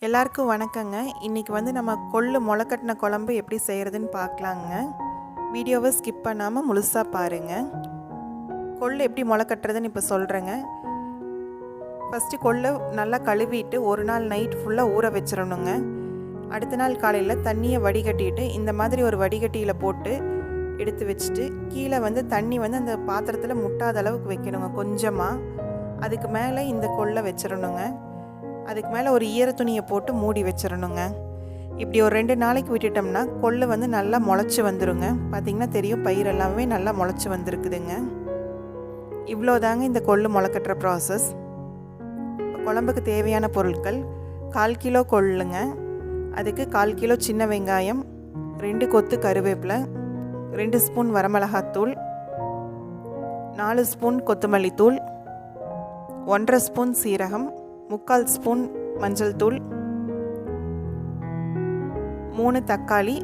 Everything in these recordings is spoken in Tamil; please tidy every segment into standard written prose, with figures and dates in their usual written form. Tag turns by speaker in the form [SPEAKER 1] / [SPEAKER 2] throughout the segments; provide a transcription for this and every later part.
[SPEAKER 1] எல்லாருக்கும் வணக்கங்க. இன்றைக்கி வந்து நம்ம கொள்ளு முளைக்கட்டின குழம்பு எப்படி செய்கிறதுன்னு பார்க்கலாங்க. வீடியோவை ஸ்கிப் பண்ணாமல் முழுசாக பாருங்கள். கொள்ளு எப்படி முளைக்கட்டுறதுன்னு இப்போ சொல்கிறேங்க. ஃபஸ்ட்டு கொள்ளு நல்லா கழுவிட்டு ஒரு நாள் நைட் ஃபுல்லாக ஊற வச்சிடணுங்க. அடுத்த நாள் காலையில் தண்ணியை வடிகட்டிட்டு இந்த மாதிரி ஒரு வடிகட்டியில் போட்டு எடுத்து வச்சுட்டு கீழே வந்து தண்ணி வந்து அந்த பாத்திரத்தில் முட்டாத அளவுக்கு வைக்கணுங்க கொஞ்சமாக. அதுக்கு மேலே இந்த கொள்ளை வச்சிடணுங்க. அதுக்கு மேலே ஒரு ஈர துணியை போட்டு மூடி வச்சிடணுங்க. இப்படி ஒரு 2 நாளைக்கு விட்டுட்டோம்னா கொள்ளு வந்து நல்லா முளைச்சி வந்துடுங்க. பார்த்திங்கன்னா தெரியும், பயிர் எல்லாமே நல்லா முளைச்சி வந்திருக்குதுங்க. இவ்வளோதாங்க இந்த கொள்ளு முளைக்கட்டுற ப்ராசஸ். குழம்புக்கு தேவையான பொருட்கள்: 1/4 கிலோ கொள்ளுங்க, அதுக்கு 1/4 கிலோ சின்ன வெங்காயம், 2 கொத்து கருவேப்பிலை, 2 ஸ்பூன் வரமிளகாத்தூள், 4 ஸ்பூன் கொத்தமல்லி தூள், 1/2 ஸ்பூன் சீரகம், 3/4 ஸ்பூன் மஞ்சள் தூள், 3 தக்காளி,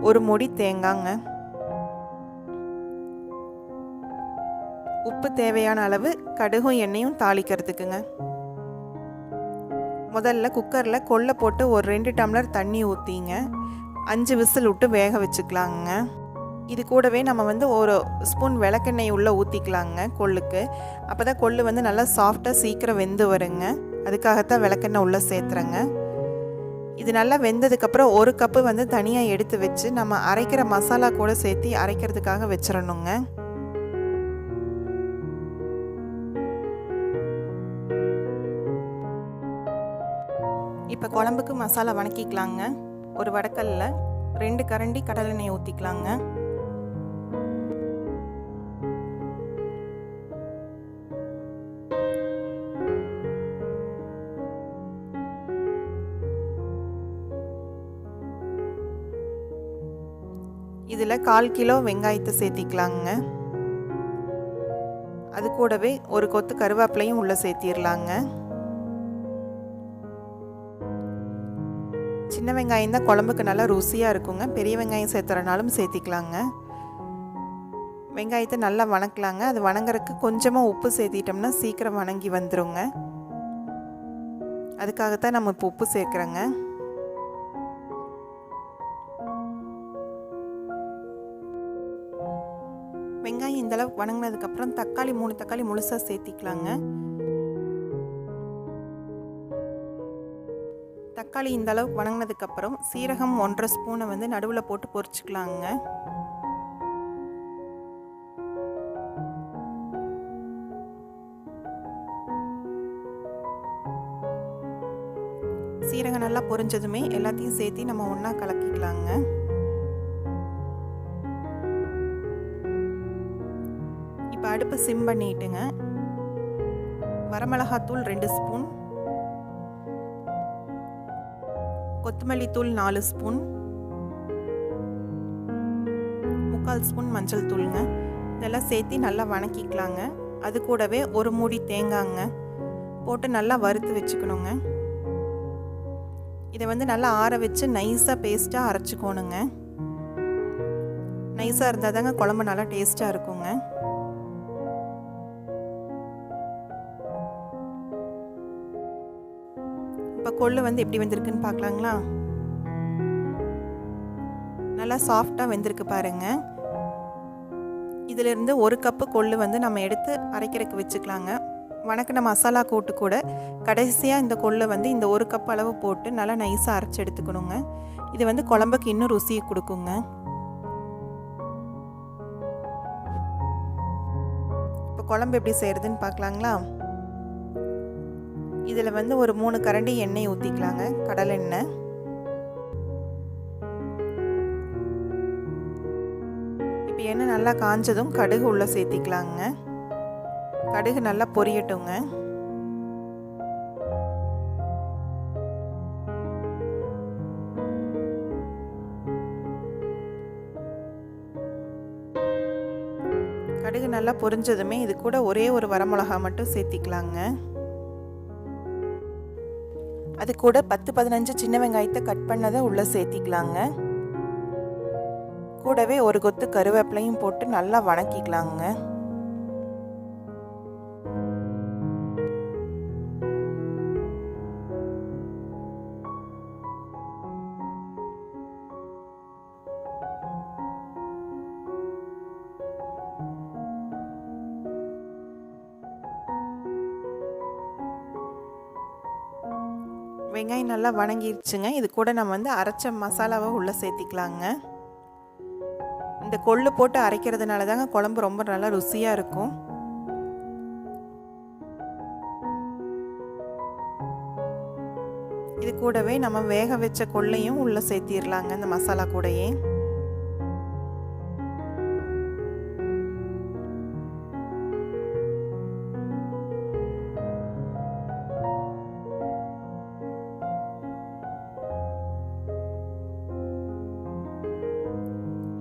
[SPEAKER 1] 1 மூடி தேங்காய்ங்க. உப்பு தேவையான அளவு, கடுகும் எண்ணெயும் தாளிக்கிறதுக்குங்க. முதல்ல குக்கரில் கொள்ளை போட்டு ஒரு 2 டம்ளர் தண்ணி ஊற்றிங்க 5 விசில் விட்டு வேக வச்சுக்கலாங்க. இது கூடவே நம்ம வந்து ஒரு ஸ்பூன் விளக்கெண்ணெய் உள்ளே ஊற்றிக்கலாங்க கொள்ளுக்கு. அப்போ தான் கொள்ளு வந்து நல்லா சாஃப்டாக சீக்கிரம் வெந்து வருங்க. அதுக்காகத்தான் விளக்கெண்ணெய் உள்ளே சேர்த்துறேங்க. இது நல்லா வெந்ததுக்கப்புறம் 1 கப்பு வந்து தனியாக எடுத்து வச்சு நம்ம அரைக்கிற மசாலா கூட சேர்த்து அரைக்கிறதுக்காக வச்சிடணுங்க. இப்போ குழம்புக்கு மசாலா வணக்கிக்கலாங்க. ஒரு வடக்கல்ல 2 கரண்டி கடலெண்ணெய் ஊற்றிக்கலாங்க. இதில் 1/4 கிலோ வெங்காயத்தை சேர்த்திக்கலாங்க. அது கூடவே 1 கொத்து கருவேப்பிலையும் உள்ளே சேர்த்திடலாங்க. சின்ன வெங்காயம் தான் குழம்புக்கு நல்லா ருசியாக இருக்குங்க. பெரிய வெங்காயம் சேர்த்துறனாலும் சேர்த்திக்கலாங்க. வெங்காயத்தை நல்லா வணக்கலாங்க. அது வணங்குறதுக்கு கொஞ்சமாக உப்பு சேர்த்திட்டோம்னா சீக்கிரம் வணங்கி வந்துடுங்க. அதுக்காகத்தான் நம்ம இப்போ உப்பு சேர்க்குறோங்க. வெங்காயம் இந்தளவுக்கு வணங்கினதுக்கப்புறம் தக்காளி 3 தக்காளி முழுசாக சேர்த்திக்கலாங்க. தக்காளி இந்தளவுக்கு வணங்கினதுக்கப்புறம் சீரகம் 1/2 ஸ்பூனை வந்து நடுவில் போட்டு பொரிச்சுக்கலாங்க. சீரகம் நல்லா பொரிஞ்சதுமே எல்லாத்தையும் சேர்த்து நம்ம ஒன்றா கலக்கிக்கலாங்க. இப்போ அடுப்பு சிம் பண்ணிட்டுங்க. வரமிளகாத்தூள் 2 ஸ்பூன், கொத்தமல்லி தூள் 4 ஸ்பூன், 3/4 ஸ்பூன் மஞ்சள் தூளுங்க. இதெல்லாம் சேர்த்து நல்லா வணக்கிக்கலாங்க. அது கூடவே 1 மூடி தேங்காய்ங்க போட்டு நல்லா வறுத்து வச்சுக்கணுங்க. இதை வந்து நல்லா ஆற வச்சு நைஸாக பேஸ்ட்டாக அரைச்சிக்கோணுங்க. நைஸாக இருந்தால் தாங்க குழம்பு நல்லா டேஸ்ட்டாக இருக்குங்க. இப்போ கொள்ளு வந்து எப்படி வெந்திருக்குன்னு பார்க்கலாங்களா? நல்லா சாஃப்டாக வெந்திருக்கு பாருங்க. இதிலிருந்து 1 கப்பு கொள்ளு வந்து நம்ம எடுத்து அரைக்கிறதுக்கு வச்சுக்கலாங்க. வணக்கின மசாலா கூட்டு கூட கடைசியாக இந்த கொள்ளை வந்து இந்த 1 கப் அளவு போட்டு நல்லா நைஸாக அரைச்சி எடுத்துக்கணுங்க. இது வந்து குழம்புக்கு இன்னும் ருசியை கொடுக்குங்க. இப்போ குழம்பு எப்படி செய்கிறதுன்னு பார்க்கலாங்களா? இதில் வந்து ஒரு 3 கரண்டி எண்ணெய் ஊற்றிக்கலாங்க, கடலெண்ணெய். இப்போ எண்ணெய் நல்லா காஞ்சதும் கடுகு உள்ளே சேர்த்திக்கலாங்க. கடுகு நல்லா பொரியட்டுங்க. கடுகு நல்லா பொரிஞ்சதுமே இது கூட ஒரே ஒரு வரமிளகா மட்டும் சேர்த்திக்கலாங்க. அது கூட 10-15 சின்ன வெங்காயத்தை கட் பண்ணதை உள்ளே சேர்த்திக்கலாங்க. கூடவே 1 கொத்து கருவேப்பிலையும் போட்டு நல்லா வணக்கிக்கலாங்க. வெங்காயம் நல்லா வணங்கிருச்சுங்க. இது கூட நம்ம வந்து அரைச்ச மசாலாவை உள்ளே சேர்த்திக்கலாங்க. இந்த கொள்ளு போட்டு அரைக்கிறதுனால தாங்க குழம்பு ரொம்ப நல்லா ருசியாக இருக்கும். இது கூடவே நம்ம வேக வச்ச கொள்ளையும் உள்ளே சேர்த்திடலாங்க இந்த மசாலா கூடயே.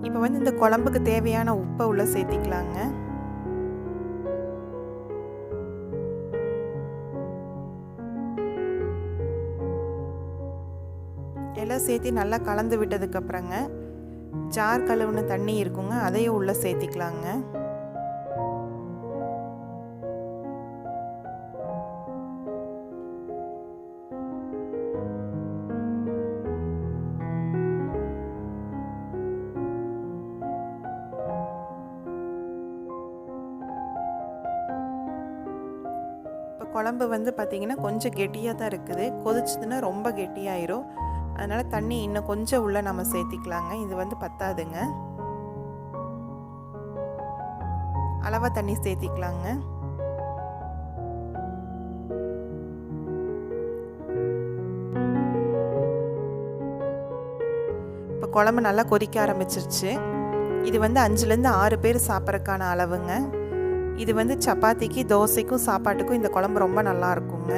[SPEAKER 1] இப்போ வந்து இந்த குழம்புக்கு தேவையான உப்பை உள்ளே சேர்த்திக்கலாங்க. எல்லாம் சேர்த்து நல்லா கலந்து விட்டதுக்கப்புறங்க ஜார் கழுவுன தண்ணி இருக்குங்க, அதையும் உள்ளே சேர்த்திக்கலாங்க. குழம்பு வந்து பார்த்திங்கன்னா கொஞ்சம் கெட்டியாக தான் இருக்குது. கொதிச்சதுன்னா ரொம்ப கெட்டியாயிரும். அதனால் தண்ணி இன்னும் கொஞ்சம் உள்ளே நம்ம சேர்த்திக்கலாங்க. இது வந்து பத்தாதுங்க, அளவாக தண்ணி சேர்த்திக்கலாங்க. இப்போ குழம்பு நல்லா கொதிக்க ஆரம்பிச்சிருச்சு. இது வந்து 5லேருந்து 6 பேர் சாப்பிட்றதுக்கான அளவுங்க. இது வந்து சப்பாத்திக்கு, தோசைக்கும், சாப்பாட்டுக்கும் இந்த குழம்பு ரொம்ப நல்லா இருக்குங்க.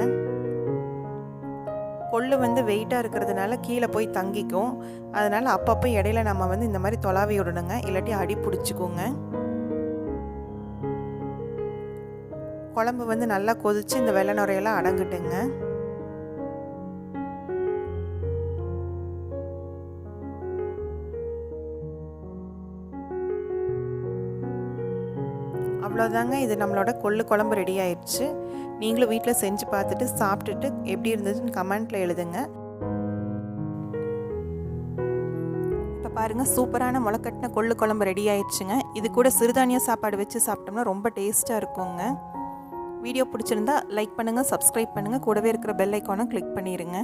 [SPEAKER 1] கொள்ளு வந்து வெயிட்டாக இருக்கிறதுனால கீழே போய் தங்கிக்கும். அதனால் அப்பப்போ இடையில நம்ம வந்து இந்த மாதிரி தொலாவி விடணுங்க, இல்லாட்டி அடி பிடிச்சிக்கோங்க. குழம்பு வந்து நல்லா கொதிச்சு இந்த வெள்ளை நுரையெல்லாம் அடங்கட்டுங்க. அவ்வளோதாங்க, இது நம்மளோட கொள்ளு குழம்பு ரெடி ஆயிடுச்சு. நீங்களும் வீட்டில் செஞ்சு பார்த்துட்டு சாப்பிட்டுட்டு எப்படி இருந்ததுன்னு கமெண்ட்டில் எழுதுங்க. இப்போ பாருங்கள், சூப்பரான முளைக்கட்டின கொள்ளு குழம்பு ரெடி ஆயிடுச்சுங்க. இது கூட சிறுதானிய சாப்பாடு வச்சு சாப்பிட்டோம்னா ரொம்ப டேஸ்ட்டாக இருக்குங்க. வீடியோ பிடிச்சிருந்தா லைக் பண்ணுங்கள், சப்ஸ்கிரைப் பண்ணுங்கள், கூடவே இருக்கிற பெல் ஐக்கானை கிளிக் பண்ணிடுங்க.